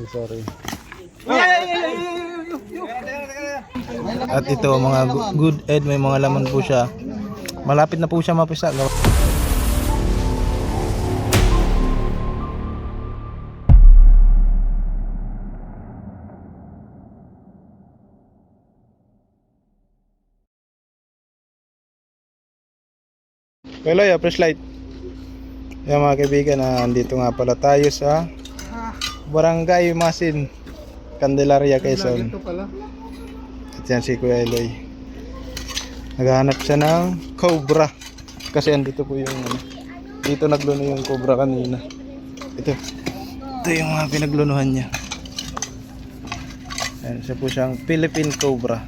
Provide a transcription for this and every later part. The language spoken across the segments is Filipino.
Sorry. At ito mga good ed, may mga laman po siya. Malapit na po siya mapisa. Hello, ya flashlight. Yan mga kaibigan, andito nga pala tayo sa Barangay Masin, Candelaria, Quezon. At yan si Kuya Eloy. Naghahanap siya ng cobra. Kasi andito po yung dito nagluno yung cobra kanina. Ito yung mga pinaglunuhan niya. Ayan, siya po siyang Philippine Cobra.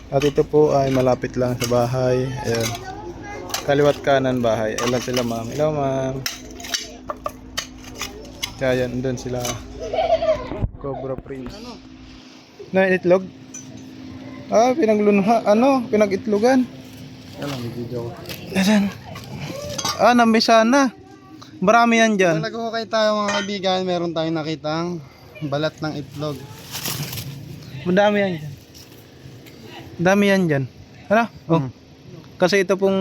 At ito po ay malapit lang sa bahay. Ayan. Kaliwat kanan bahay. Ayan sila ma'am. Hello ma'am. Kaya yan, doon sila. Cobra Prince. Na itlog? Pinaglunuhan. Pinag-itlogan. Yan ang video ko. Ayan. Nambisa na. Marami yan dyan. Kung nag-ukay tayo mga kaibigan, meron tayong nakitang balat ng itlog. Madami yan dyan. Dami yan dyan. Ano? Oh. Kasi ito pong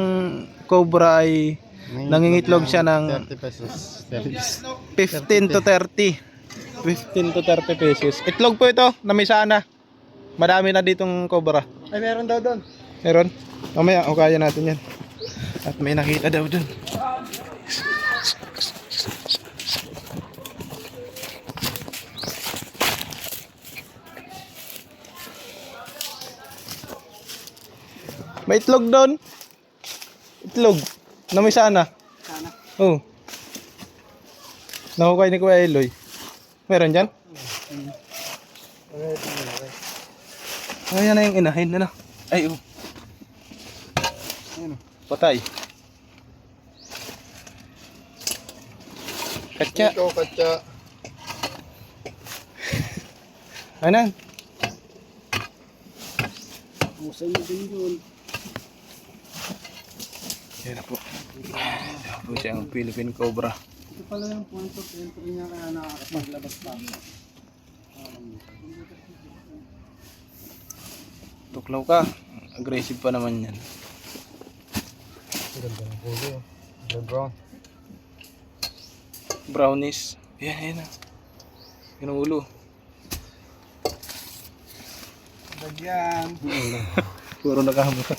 cobra ay nangingitlog siya ng 30 pesos. 15 to 30. 15 to 30 pesos. Itlog po ito, namisa na. Madami na ditong cobra. Ay, meron daw doon. Meron? Mamaya, kaya natin yan. At may nakita daw dun. May itlog doon. Itlog. Namisa na. Sana. Oo. Nahukay ni Kuya Eloy. Meron dyan? Ayan na yung inahin. Ano? Ay, oh. Ayun. Patay. Katya. Ito, katya. Anan? Musay mo din yun. Yan na po. Yan po siyang Philippine Cobra. Ito pala yung point of entry niya kaya nakakapaglabas pa. Tuklaw ka. Aggressive pa naman yan. Ganda ng pulo. Brown. Brownies. Yan na. Yan ang ulo. Bagyan. Puro nakamura.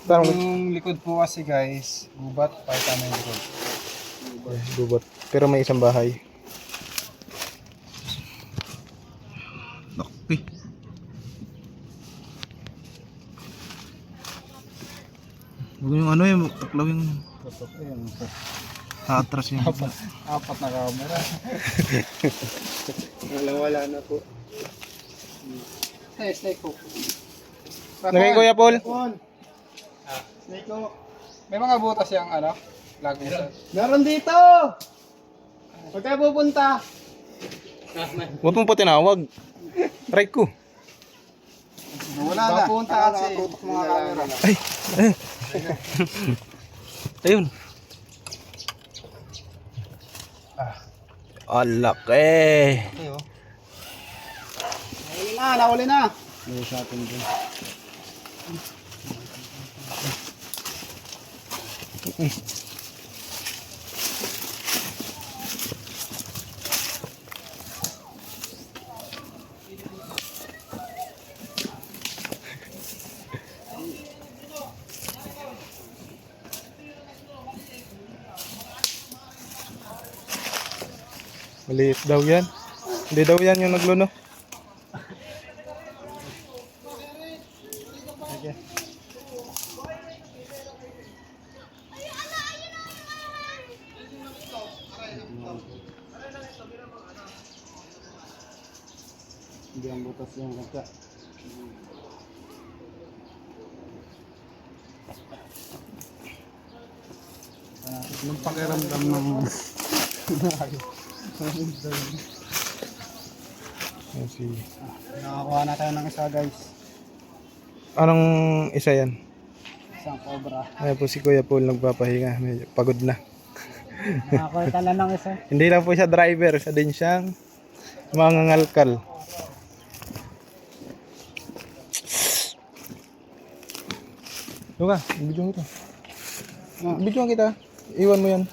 Parang Yung likod po kasi guys, gubat, pakita na yung likod. gubat. Pero may isang bahay. Nakpi. Huwag yung yung tuklaw yung Tutok, ayun. atras yung Apat na camera. Wala na po. Snake po. Nagay Kuya Paul. Snake po. May mga butas yung lagusan. Meron dito! Huwag kayo pupunta. Huwag mo pa tinawag. Try ko. Wala na. Pupunta kasi. Nakatutok mga camera. Ay. Ayun. Alaki. Nahuli na. May sa atin dun. Maliit daw yan. Hindi daw yan yung nagluno. Hindi ang butas yung kaka. Anong pakiramdam ng Si nakakuha na tayo ng isa guys. Anong isa yan? Isang cobra. Ayan po si Kuya Paul nagpapahinga. Medyo pagod na. Nakakuha na lang isa. Hindi lang po siya driver, siya din siyang mangangalkal. Doon ka, bidyoan kita. Bidyoan kita. Iwan mo yan.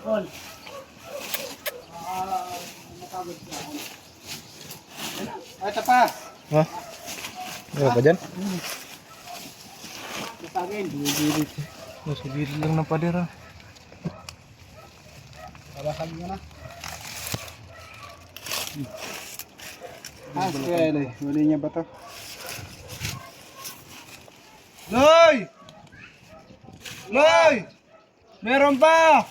Paul. Ay, ito pa. Ha? Ano ba dyan? Tagin. Nasa gilid lang ng pader ah. Babasag mo na. Ah, sige. Huli niya ba to? Loy! Loy! Meron pa!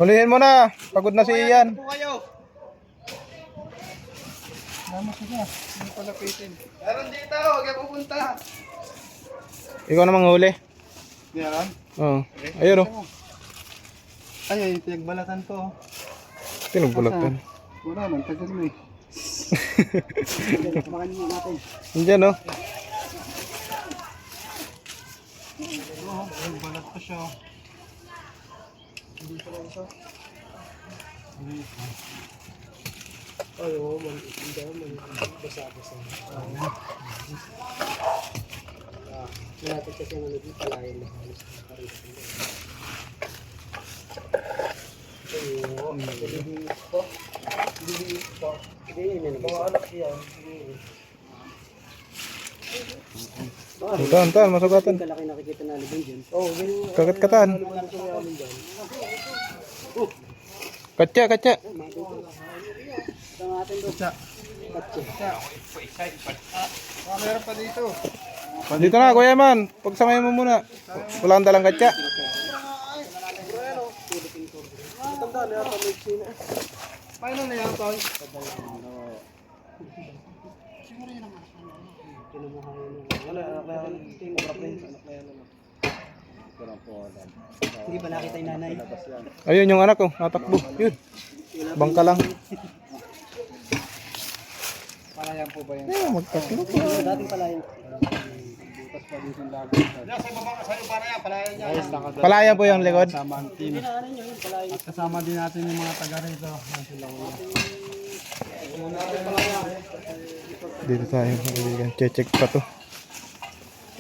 Hulihin mo na. Pagod na si Ian. Po kayo. Salamat siya. Hindi ko lapitin. Meron dito. Huwag kayo pupunta. Ikaw namang huli. Meron? Oo. Ayun oh. Ay, pinagbalatan ko. Pinugbulatan. Wala man, tagal mo eh. Kumakan mo natin. Nandiyan oh. Balat pa siya. Hindi pa lang ito. Ay, oo, hindi basa-basa. Malapit kasi ang naging palayan na halos na parin. Lilinis po. Hindi, yun yung mga anak yan. Tan, masugatan. Kalaki nakikita na libin dyan. Oo, ganyan. Kagat-katan. Katya. Katsa. Meron pa dito. Dito na, Kuya Man. Pagsamay mo muna. Wala kang dalang katya. Paano na yan, Toy? Hindi ba nakita yung nanay? Ayun yung anak ko. Natakbo. Yun. Bangka lang. Palayan po ba yan? Magtakbo. Dating palayan. Butas pa dito yung lago. Sa baba ka sa'yo palayan. Palayan niya. Ayos lang. Palaya po yung likod. Kasama ang team. At kasama din natin yung mga taga rito. Dito tayo. Check pa to.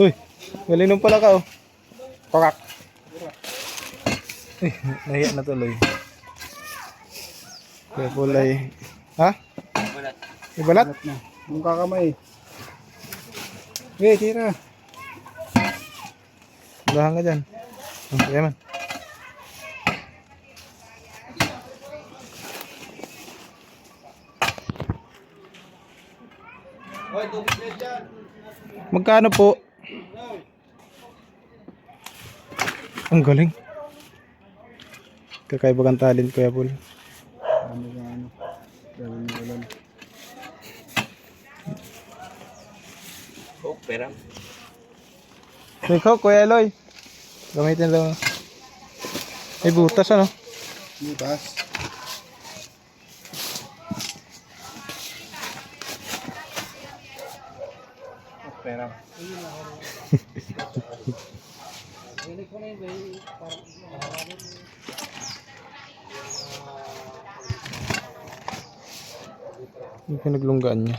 Uy. Galinong pala ka oh. Kokak. Uy. Nahiya na tuloy. Kaya pulay. Ha? Balat. Ibalat? Yung kakamay. Tira. Dahan ka dyan. Kaya man. Magkano po? Ang galing. Kakaiba kang talent, Kuya Paul. Ikaw, Kuya Eloy. Gamitin lang. May butas ano? Butas. Pera. Yung pinaglunggaan niya.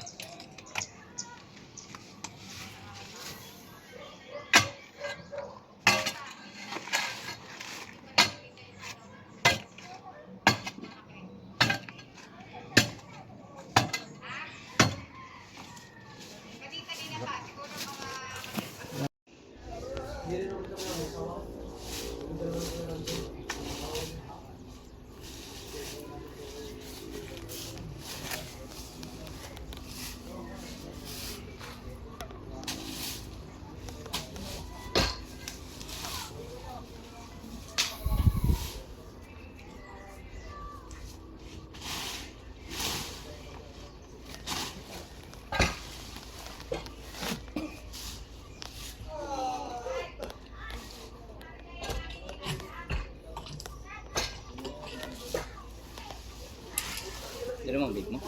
Pero mo big mo.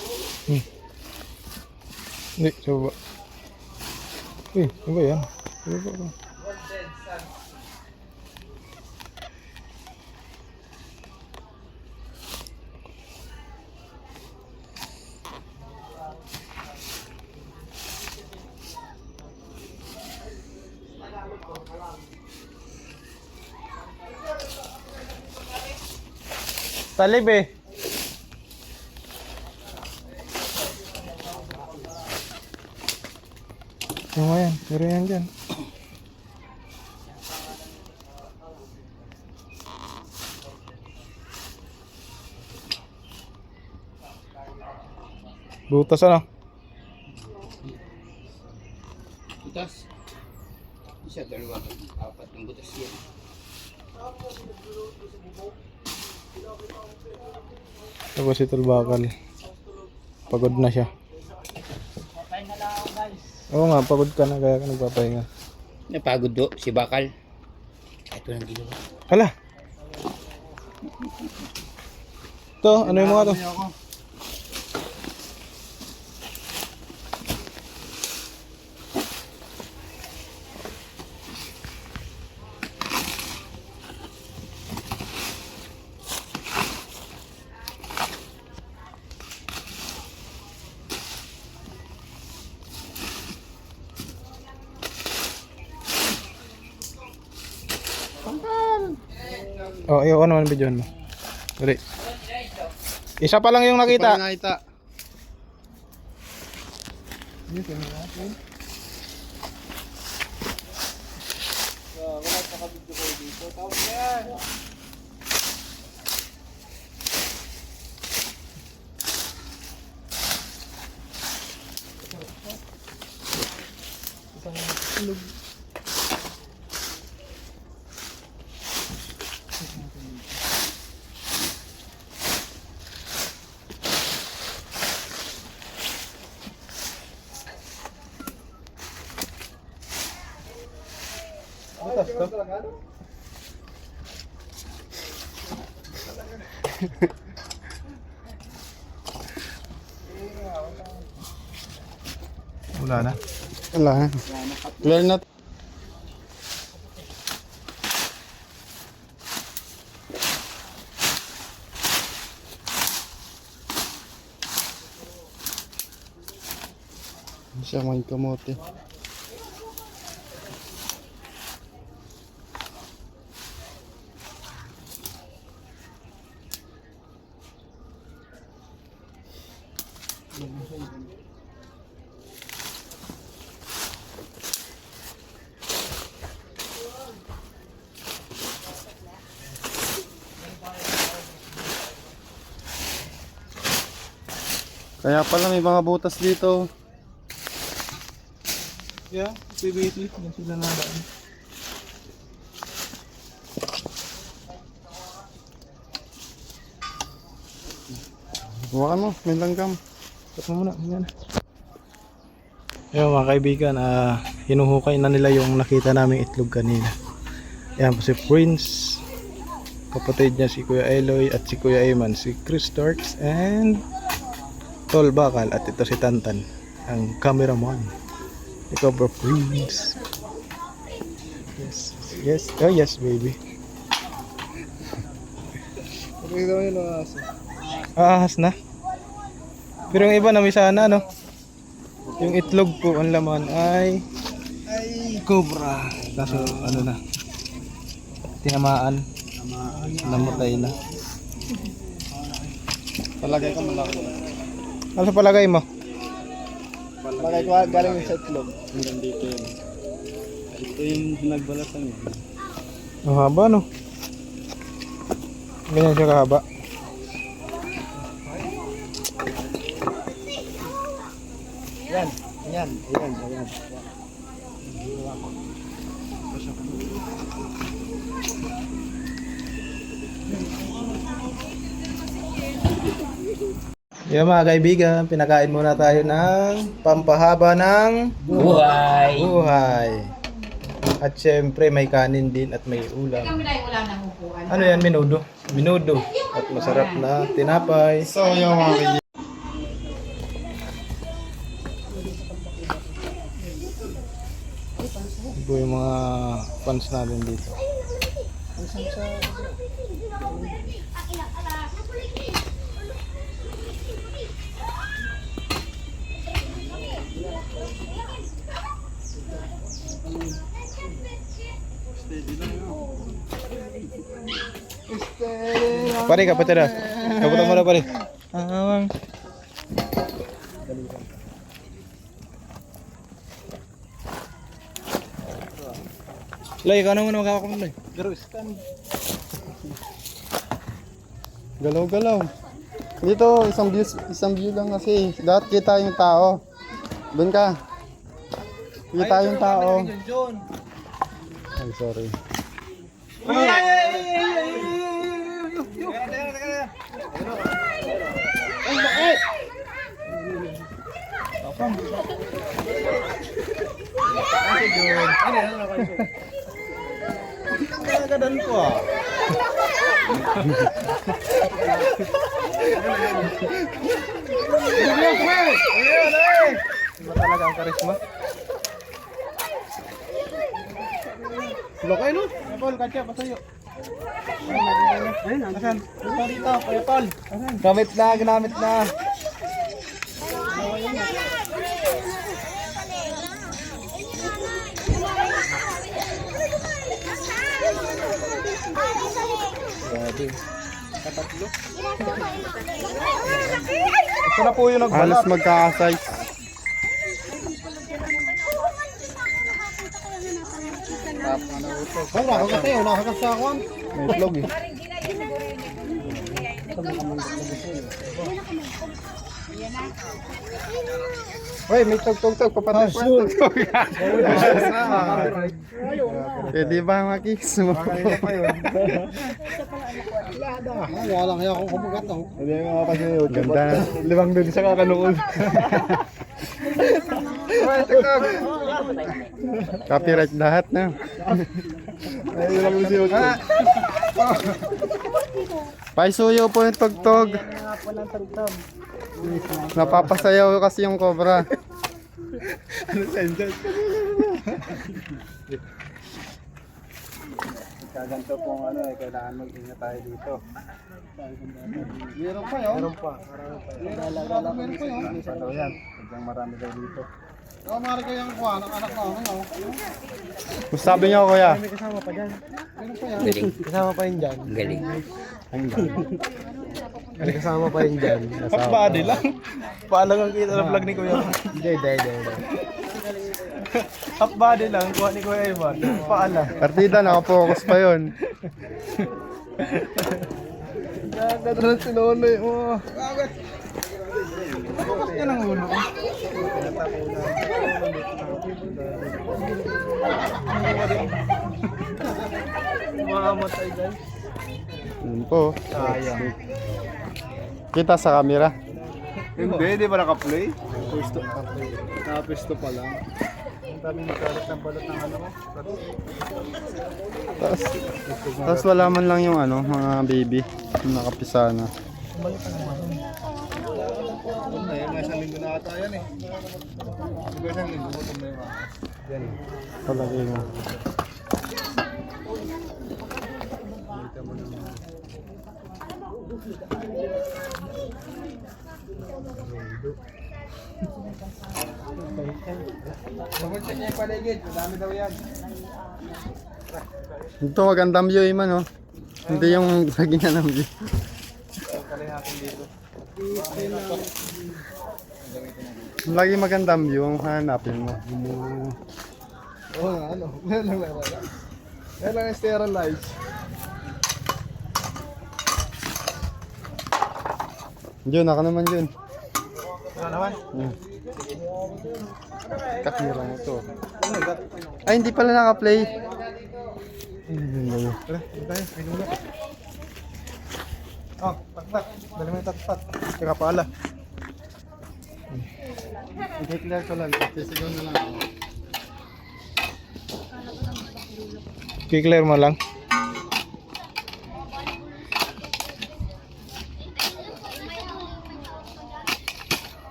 Hindi, sa baba. Uy, ano ba yan? Sa baba ba? Talib eh. Yung mga yan, pero yan dyan. Butas ano? Butas. Isa, dalawa. Apat ng butas yan. Tapos ito bakal. Pagod na siya. Oo nga, pagod ka na kaya ka nagpapahinga. Napagod do, si Bakal. Ito nang ginawa. Hala! Ito, ano yung mga to? Oh, ayoko naman videohan mo. Dali. Isa pa lang yung nakita. Nakita. Butas to? Wala na. Wala. Clear na. Siya may kamote. Kaya pala may mga butas dito. Yeah, PVC. Yan sila na daan. Huwakan mo, may langgam. Cut mo muna. Yan. Ayun mga kaibigan, hinuhukay na nila yung nakita naming itlog kanina. Yan po si Prince. Kapatid niya si Kuya Eloy at si Kuya Ayman. Si Chris Torts and Tol Bakal. At ito si Tantan, ang cameraman. Ikaw bro, Prince. Yes, yes, oh yes baby. Pakita mo yun ang aso. Ahas na. Pero yung iba na may sana no. Yung itlog po ang laman ay cobra. Kaso ano na, tinamaan. Namatay na. Palagay ko malaki. Ano sa palagay mo? Palagay ko galing sa itlog. Hanggang dito yun. Ito yung nagbalatan yun. Ang haba no. Ganyan siya kahaba. Yan, yan, ayan, ayan. Yung mga kaibigan, pinakain muna tayo ng pampahaba ng Buhay! buhay. At syempre may kanin din at may ulam. Ano yan, minudo? Minudo. At masarap na tinapay. So yung mga mga fans natin dito. Pare, kapatid na. Kaputan mo na pare. Awang. Lay, ikaw na muna magkakakamit, Lay. Galaw-galaw. Dito, isang view lang kasi. Dapat kita yung tao. Doon ka. Kita yung tao. Ay, sorry. Kagadan ko ah. Iba talaga ang karisma. Lokay no? Paul, katya, pasayo. Asan? Dito, kaya Paul. Gamit na, ginamit na. Grabe. Katatlo. Ito na po yung nagbalat. Halos magkaka-size. Wala ka tayo, wala ka sa akin. May vlog eh. Hoy, may tug-tug-tug. Papatay pa yung tug-tug. Pwede ba makis mo? Wala kaya akong kumugat ako. Hindi nga kasi ganda. Limang dun sa kakanood. Hoy, tug-tug. Copyright lahat na. Ay, lang si Otto. Paisuyo po yung tugtog. Napapasayaw kasi yung cobra. Ano sentence? Kaganto pong ano eh, kailangan mag-ingat tayo dito. Meron pa yun? Meron pa. Meron pa yun. Ano yan? Sadyang marami daw dito. Oo, mara kayang kuha ng anak namin. Kung sabi niyo kuya. May kasama pa dyan. Meron pa yan. Galing. Kasama pa yun dyan. Galing. May kasama pa yun dyan. Half body lang. Paalang ang kita ng vlog ni Kuya. Hindi. Half body lang. Kuha ni Kuya Ivan. Paala. Partida, nakapokus pa yun. Gagadaran si Nonoy. Oh. Focus niya ng ulo. Mamamatay guys. Yun po. Sayang. Kita sa camera. Hindi, di ba naka-play? Nakapisto pa lang. Ang daming nagkalat ng balat ng ano. Tapos wala man lang yung ano, mga baby. Yung nakapisa na. May isang linggo na ata yan eh. May isang linggo mo ito may mga. Palagay mo. Pag-check niya yung paligid. Madami daw yan. Ito magandang view man oh. Hindi yung lagi na ng view. Kalay natin dito. Lagi magandang view ang hanapin mo. Oo nga, ano? Meron lang. Meron lang sterilize. Yun, ako naman yun. Ano naman? Kamera mo to. Ay, hindi pala naka-play. Tara, dito tayo. May nuna. Oh, tak-tak. Dali mo yung tak-tak. Kaya pala. I-declare ko lang. Sisigaw na lang. I-clear mo lang.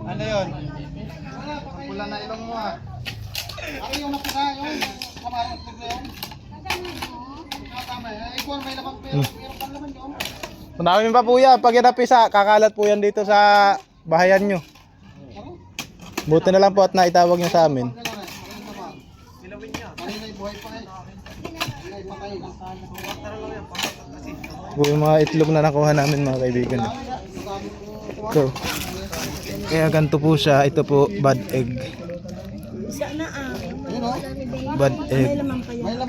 Ano yun? Ang pula na ilong mo ah. Ano yung napisa yun? Kamarang itlog na yun? Tama eh. Ikaw may lamang pero meron pang laman yun. Marami pa po yan. Pag yan napisa, kakalat po yan dito sa bahayan nyo. Buti na lang po at naitawag nyo sa amin. Po yung mga itlog na nakuha namin mga kaibigan. So, kaya ganito po siya. Ito po, bad egg. Bad egg.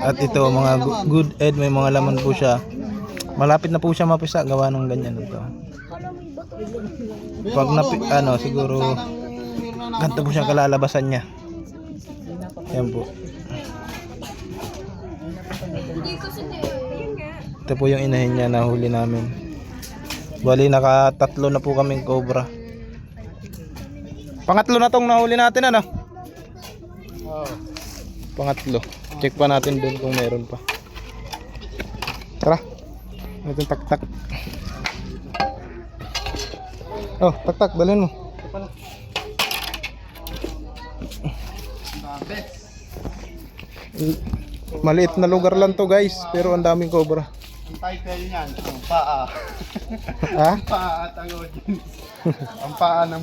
At ito, mga good egg. May mga laman po siya. Malapit na po siya mapisa. Gawa ng ganyan ito. Pag siguro ganito po siya kalalabasan niya. Ayan po. Ito po yung inahin niya na huli namin. Bali naka-3 na po kaming cobra. Pangatlo na tong nahuli natin ano? Pangatlo. Check pa natin dun kung meron pa. Tara. Natin tak-tak. Oh, tak-tak, dalhin mo. Maliit na lugar lang to guys, pero ang daming cobra. Ang title niyan, ang paa. Ha? Ang paa at ang audience. Ang paa ng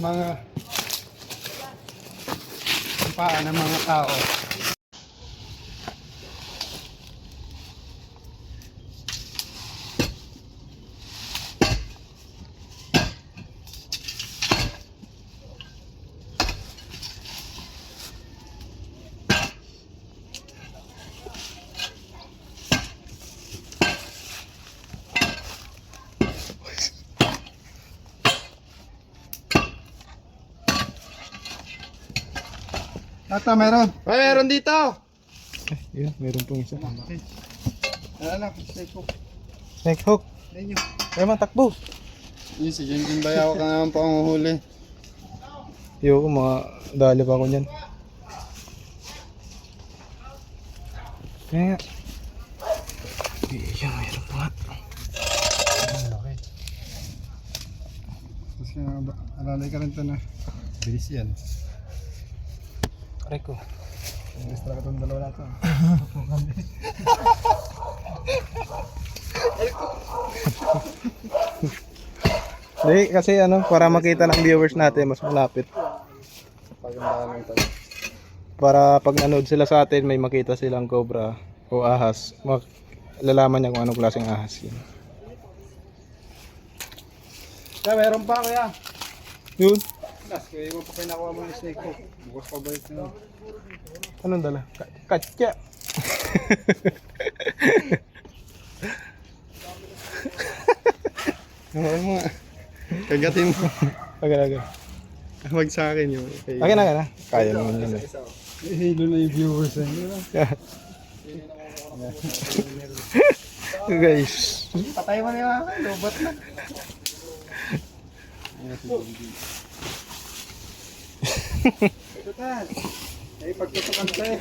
mga tao. Ito, meron. Ay, meron dito! Yun, meron pong isa. Ano lang, snake hook. Snake hook. Ayun. Kaya man, takbo. Yun, si Junjun Bayaw ka naman pa ang uhuli. Yo, mga dali pa ako niyan. Kaya nga. Yan, meron pa nga. Mas alalay ka rin ito na. Bilis yan. Aray ko. Bilis talaga itong dalawa natin. Hindi, kasi para makita ng viewers natin, mas malapit. Pagandahan ito. Para pag nanood sila sa atin, may makita silang cobra o ahas. Lalaman niya kung anong klaseng ahas yun. Kaya meron pa kaya. Yun. Kaya mo pa pinakuha mo yung snake hook. Bukas pa balik na. Anong dala? Katya. Oo mo nga. Kagatin mo. Agad. Huwag sa akin yun. Agad na. Kaya naman yun. Hilo na yung viewers eh. Guys. Patay mo na yung akin. Lobat na. Tutan. Ay, pagtutukan tayo.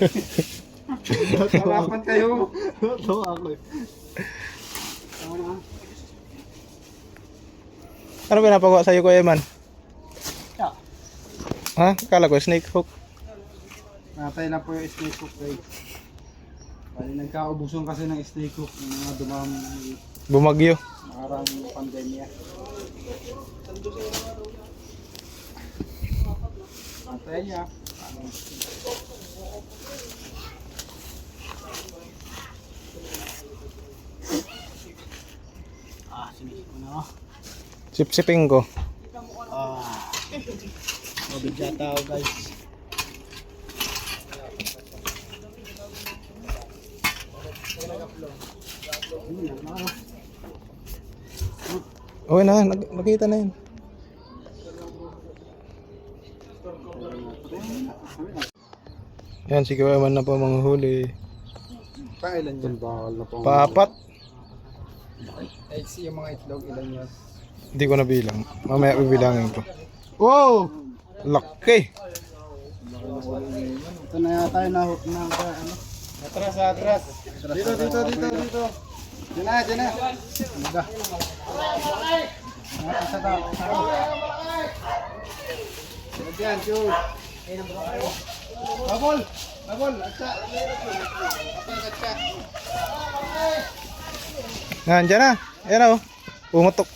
Talapan kayo. Ito ako eh. Ano pinapagawa sa'yo, Kuya Eman? Yeah. Ha? Kala ko, snake hook. Natay na po yung snake hook guys. Bali nagkaubusan kasi ng snake hook ng mga Bumagyo. nakarang pandemya. Natay niya. Sinisip ko na. Sip-siping ko. Mabigya tao guys. Okay na, nakita na yun. Yan, si Kuya Eman na po manghuli. Pailan yan? Bakal na po. Paapat. Yung mga itlog, ilan yan? Hindi ko nabilang. Mamaya bibilangin ko. Wow! Laki! Ito na yata yung nahook na ano. Atras, atras. Dito. Diyan na. Ganda. Yan, Jude. Babol! Babol! Atsa! Atsa! Nandiyan na. Ayan o. Umutok.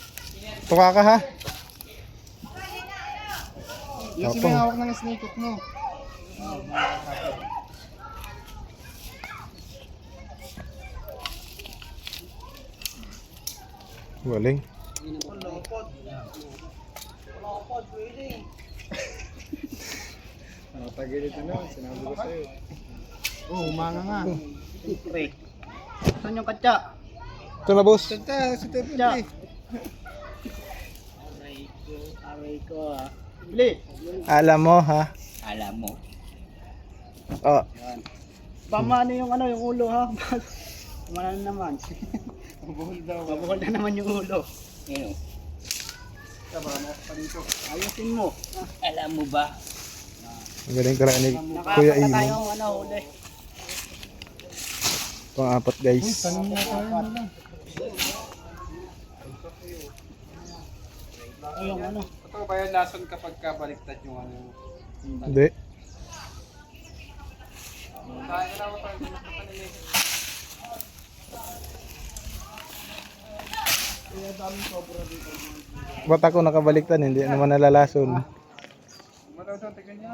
Tuka ka ha. Yung Opo. may hawak ng snake hook mo. Galing. Tagilid na naman, sinabi ko sa'yo. Oh, umanga nga. Pre. Saan yung katsa? Ito na boss. Tanta, si Tepe. Aray ko ah. Bili. Alam mo ha. Alam mo. Oh. Pamano yung ano, yung ulo ha? Pamano naman. Mabuhol daw. Mabuhol na naman yung ulo. Ngayon. Ayusin mo. Alam mo ba? Galing ka lang ni Kuya Nakakata Imo. tayong ano, huli. Pang-apat guys. Tanong na tayo na lang. Yung ano. Ito ba yung lason kapag kabaliktad yung ano? Hindi. Ba't ako nakabaliktad, hindi naman nalalason. Madaw-daw, tignan niya.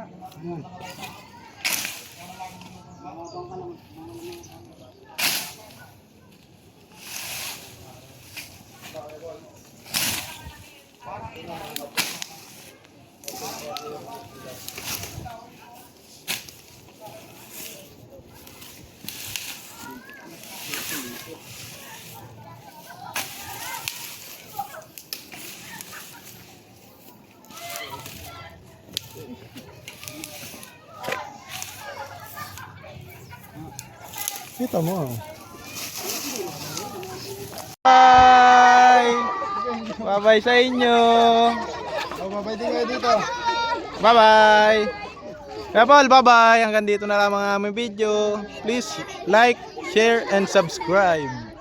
Kita mo. Bye! Bye-bye sa inyo! Oh, babay din kayo dito. Bye-bye! Kaya Paul, bye-bye! Hanggang dito na lang ang aming video. Please like, share, and subscribe.